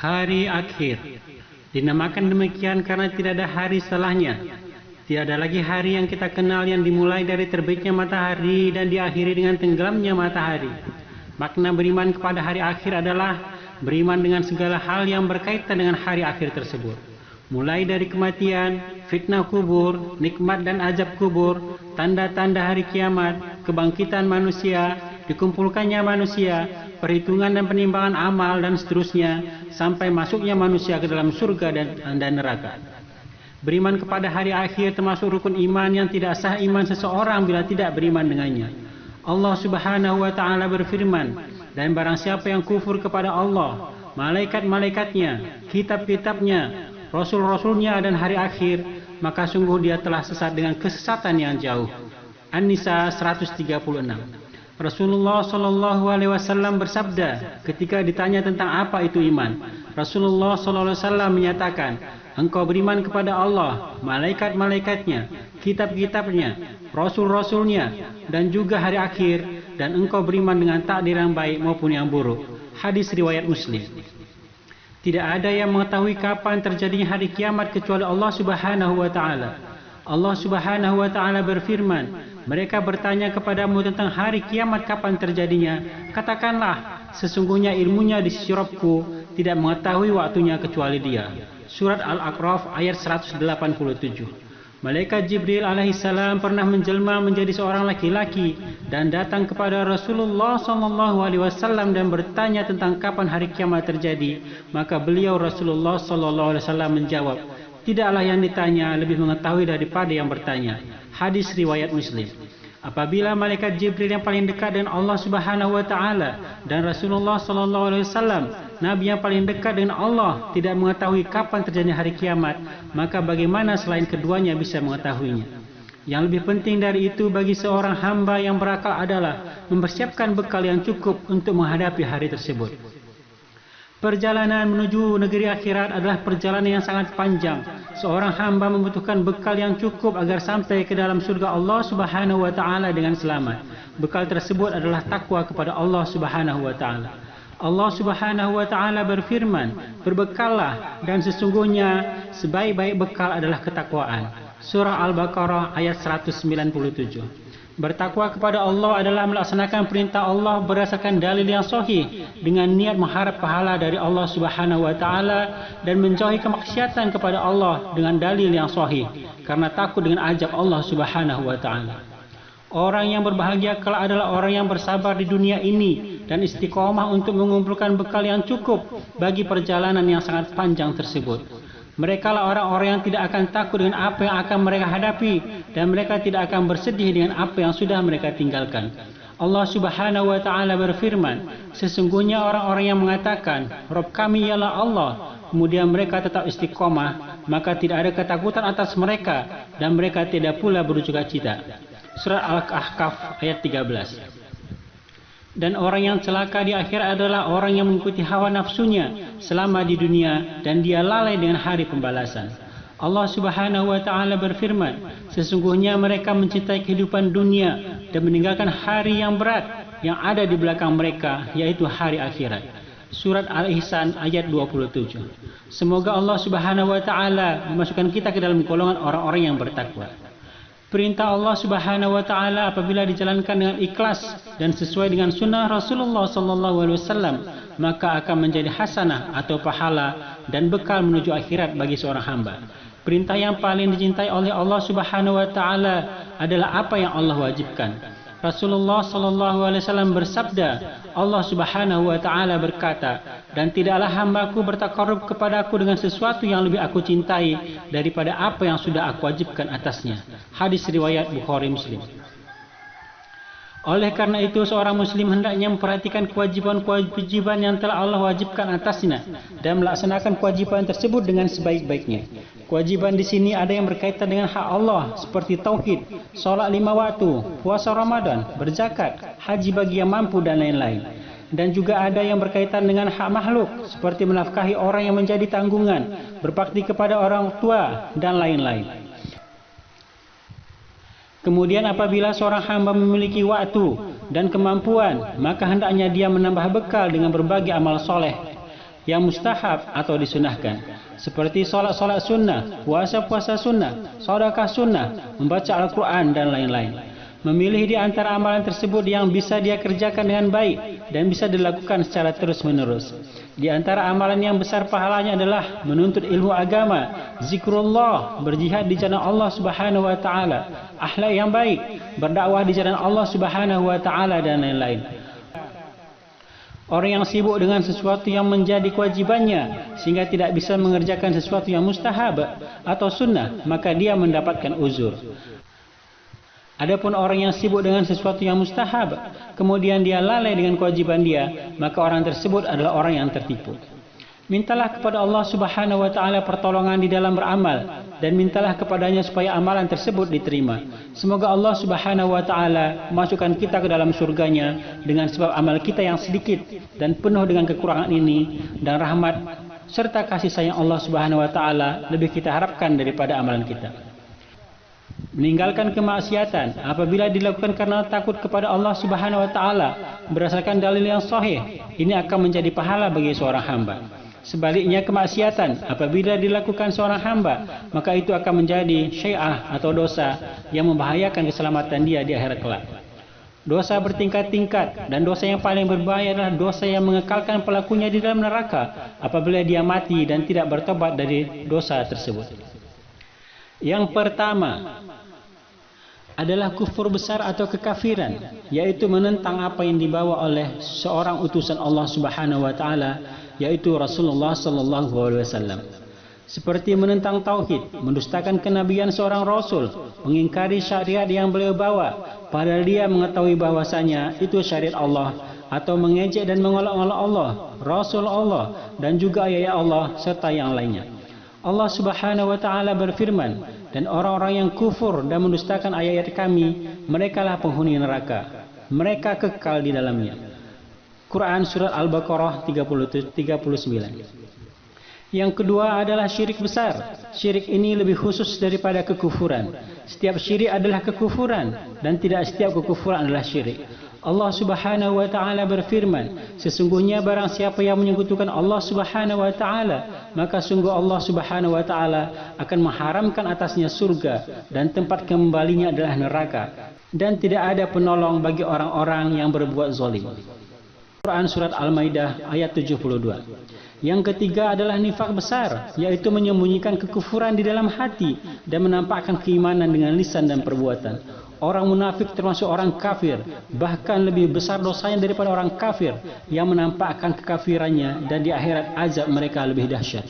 Hari akhir dinamakan demikian karena tidak ada hari setelahnya. Tidak ada lagi hari yang kita kenal yang dimulai dari terbitnya matahari dan diakhiri dengan tenggelamnya matahari. Makna beriman kepada hari akhir adalah beriman dengan segala hal yang berkaitan dengan hari akhir tersebut. Mulai dari kematian, fitnah kubur, nikmat dan azab kubur, tanda-tanda hari kiamat, kebangkitan manusia, dikumpulkannya manusia, perhitungan dan penimbangan amal dan seterusnya, sampai masuknya manusia ke dalam surga dan neraka. Beriman kepada hari akhir termasuk rukun iman yang tidak sah iman seseorang bila tidak beriman dengannya. Allah Subhanahu wa Ta'ala berfirman, dan barang siapa yang kufur kepada Allah, malaikat-malaikatnya, kitab-kitabnya, rasul-rasulnya dan hari akhir, maka sungguh dia telah sesat dengan kesesatan yang jauh. An-Nisa 136. Rasulullah Shallallahu Alaihi Wasallam bersabda ketika ditanya tentang apa itu iman. Rasulullah Shallallahu Alaihi Wasallam menyatakan, engkau beriman kepada Allah, malaikat-malaikatnya, kitab-kitabnya, rasul-rasulnya, dan juga hari akhir, dan engkau beriman dengan takdir yang baik maupun yang buruk. Hadis riwayat Muslim. Tidak ada yang mengetahui kapan terjadinya hari kiamat kecuali Allah Subhanahu wa Ta'ala. Allah Subhanahu wa Ta'ala berfirman, mereka bertanya kepadamu tentang hari kiamat kapan terjadinya. Katakanlah, sesungguhnya ilmunya di sisi Rabbku, tidak mengetahui waktunya kecuali Dia. Surat Al-A'raf ayat 187. Malaikat Jibril alaihissalam pernah menjelma menjadi seorang laki-laki dan datang kepada Rasulullah SAW dan bertanya tentang kapan hari kiamat terjadi. Maka beliau Rasulullah SAW menjawab, tidaklah yang ditanya lebih mengetahui daripada yang bertanya. Hadis riwayat Muslim. Apabila malaikat Jibril yang paling dekat dengan Allah Subhanahu wa Ta'ala dan Rasulullah SAW, Nabi yang paling dekat dengan Allah, tidak mengetahui kapan terjadinya hari kiamat, maka bagaimana selain keduanya bisa mengetahuinya? Yang lebih penting dari itu bagi seorang hamba yang berakal adalah mempersiapkan bekal yang cukup untuk menghadapi hari tersebut. Perjalanan menuju negeri akhirat adalah perjalanan yang sangat panjang. Seorang hamba membutuhkan bekal yang cukup agar sampai ke dalam surga Allah Subhanahu wa Ta'ala dengan selamat. Bekal tersebut adalah takwa kepada Allah Subhanahu wa Ta'ala. Allah Subhanahu wa Ta'ala berfirman, berbekallah dan sesungguhnya sebaik-baik bekal adalah ketakwaan. Surah Al-Baqarah ayat 197. Bertakwa kepada Allah adalah melaksanakan perintah Allah berdasarkan dalil yang sahih dengan niat mengharap pahala dari Allah Subhanahu wa Ta'ala dan menjauhi kemaksiatan kepada Allah dengan dalil yang sahih karena takut dengan azab Allah Subhanahu wa Ta'ala. Orang yang berbahagia kelak adalah orang yang bersabar di dunia ini dan istiqomah untuk mengumpulkan bekal yang cukup bagi perjalanan yang sangat panjang tersebut. Mereka lah orang-orang yang tidak akan takut dengan apa yang akan mereka hadapi dan mereka tidak akan bersedih dengan apa yang sudah mereka tinggalkan. Allah Subhanahu wa Ta'ala berfirman, sesungguhnya orang-orang yang mengatakan, Rabb kami ialah Allah, kemudian mereka tetap istiqomah, maka tidak ada ketakutan atas mereka dan mereka tidak pula bersukacita. Surat Al-Kahf ayat 13. Dan orang yang celaka di akhir adalah orang yang mengikuti hawa nafsunya selama di dunia dan dia lalai dengan hari pembalasan. Allah Subhanahu wa Ta'ala berfirman, sesungguhnya mereka mencintai kehidupan dunia dan meninggalkan hari yang berat yang ada di belakang mereka, yaitu hari akhirat. Surat Al-Ihsan ayat 27. Semoga Allah Subhanahu wa Ta'ala memasukkan kita ke dalam golongan orang-orang yang bertakwa. Perintah Allah Subhanahu wa Ta'ala apabila dijalankan dengan ikhlas dan sesuai dengan sunnah Rasulullah sallallahu alaihi wasallam, maka akan menjadi hasanah atau pahala dan bekal menuju akhirat bagi seorang hamba. Perintah yang paling dicintai oleh Allah Subhanahu wa Ta'ala adalah apa yang Allah wajibkan. Rasulullah sallallahu alaihi wasallam bersabda, Allah Subhanahu wa Ta'ala berkata, dan tidaklah hambaku bertakarrub kepadaku dengan sesuatu yang lebih aku cintai daripada apa yang sudah aku wajibkan atasnya. Hadis riwayat Bukhari Muslim. Oleh karena itu seorang muslim hendaknya memperhatikan kewajiban-kewajiban yang telah Allah wajibkan atasnya dan melaksanakan kewajiban tersebut dengan sebaik-baiknya. Kewajiban di sini ada yang berkaitan dengan hak Allah seperti tauhid, salat 5 waktu, puasa Ramadan, berzakat, haji bagi yang mampu dan lain-lain. Dan juga ada yang berkaitan dengan hak makhluk seperti menafkahi orang yang menjadi tanggungan, berbakti kepada orang tua dan lain-lain. Kemudian apabila seorang hamba memiliki waktu dan kemampuan, maka hendaknya dia menambah bekal dengan berbagai amal soleh yang mustahab atau disunahkan, seperti solat-solat sunnah, puasa-puasa sunnah, sedekah sunnah, membaca Al-Quran dan lain-lain. Memilih di antara amalan tersebut yang bisa dia kerjakan dengan baik dan bisa dilakukan secara terus-menerus. Di antara amalan yang besar pahalanya adalah menuntut ilmu agama, zikrullah, berjihad di jalan Allah Subhanahu wa taala, akhlak yang baik, berdakwah di jalan Allah Subhanahu wa taala dan lain-lain. Orang yang sibuk dengan sesuatu yang menjadi kewajibannya sehingga tidak bisa mengerjakan sesuatu yang mustahab atau sunnah, maka dia mendapatkan uzur. Adapun orang yang sibuk dengan sesuatu yang mustahab, kemudian dia lalai dengan kewajiban dia, maka orang tersebut adalah orang yang tertipu. Mintalah kepada Allah Subhanahu wa taala pertolongan di dalam beramal dan mintalah kepadanya supaya amalan tersebut diterima. Semoga Allah Subhanahu wa taala masukkan kita ke dalam surganya dengan sebab amal kita yang sedikit dan penuh dengan kekurangan ini, dan rahmat serta kasih sayang Allah Subhanahu wa taala lebih kita harapkan daripada amalan kita. Meninggalkan kemaksiatan apabila dilakukan karena takut kepada Allah Subhanahu wa taala berdasarkan dalil yang sahih, ini akan menjadi pahala bagi seorang hamba. Sebaliknya, kemaksiatan apabila dilakukan seorang hamba, maka itu akan menjadi syai'ah atau dosa yang membahayakan keselamatan dia di akhirat kelak. Dosa bertingkat-tingkat, dan dosa yang paling berbahaya adalah dosa yang mengekalkan pelakunya di dalam neraka apabila dia mati dan tidak bertobat dari dosa tersebut. Yang pertama adalah kufur besar atau kekafiran, yaitu menentang apa yang dibawa oleh seorang utusan Allah Subhanahu wa taala, yaitu Rasulullah sallallahu alaihi wasallam. Seperti menentang tauhid, mendustakan kenabian seorang rasul, mengingkari syariat yang beliau bawa padahal dia mengetahui bahwasanya itu syariat Allah, atau mengejek dan mengolok-olok Allah, Rasul Allah, dan juga ayat Allah serta yang lainnya. Allah Subhanahu wa taala berfirman, dan orang-orang yang kufur dan mendustakan ayat-ayat kami, merekalah penghuni neraka, mereka kekal di dalamnya. Quran surat Al-Baqarah 39. Yang kedua adalah syirik besar. Syirik ini lebih khusus daripada kekufuran. Setiap syirik adalah kekufuran dan tidak setiap kekufuran adalah syirik. Allah Subhanahu wa taala berfirman, sesungguhnya barang siapa yang menyekutukan Allah Subhanahu wa taala, maka sungguh Allah Subhanahu wa taala akan mengharamkan atasnya surga dan tempat kembalinya adalah neraka, dan tidak ada penolong bagi orang-orang yang berbuat zalim. Quran surat Al-Maidah ayat 72. Yang ketiga adalah nifak besar, yaitu menyembunyikan kekufuran di dalam hati dan menampakkan keimanan dengan lisan dan perbuatan. Orang munafik termasuk orang kafir, bahkan lebih besar dosanya daripada orang kafir yang menampakkan kekafirannya, dan di akhirat azab mereka lebih dahsyat.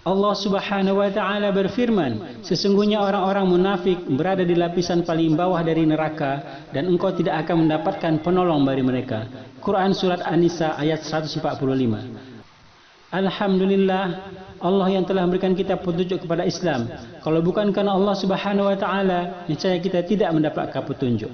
Allah Subhanahu wa taala berfirman, sesungguhnya orang-orang munafik berada di lapisan paling bawah dari neraka dan engkau tidak akan mendapatkan penolong dari mereka. Quran surat An-Nisa ayat 145. Alhamdulillah, Allah yang telah memberikan kita petunjuk kepada Islam. Kalau bukan karena Allah Subhanahu wa taala, niscaya kita tidak mendapatkan petunjuk.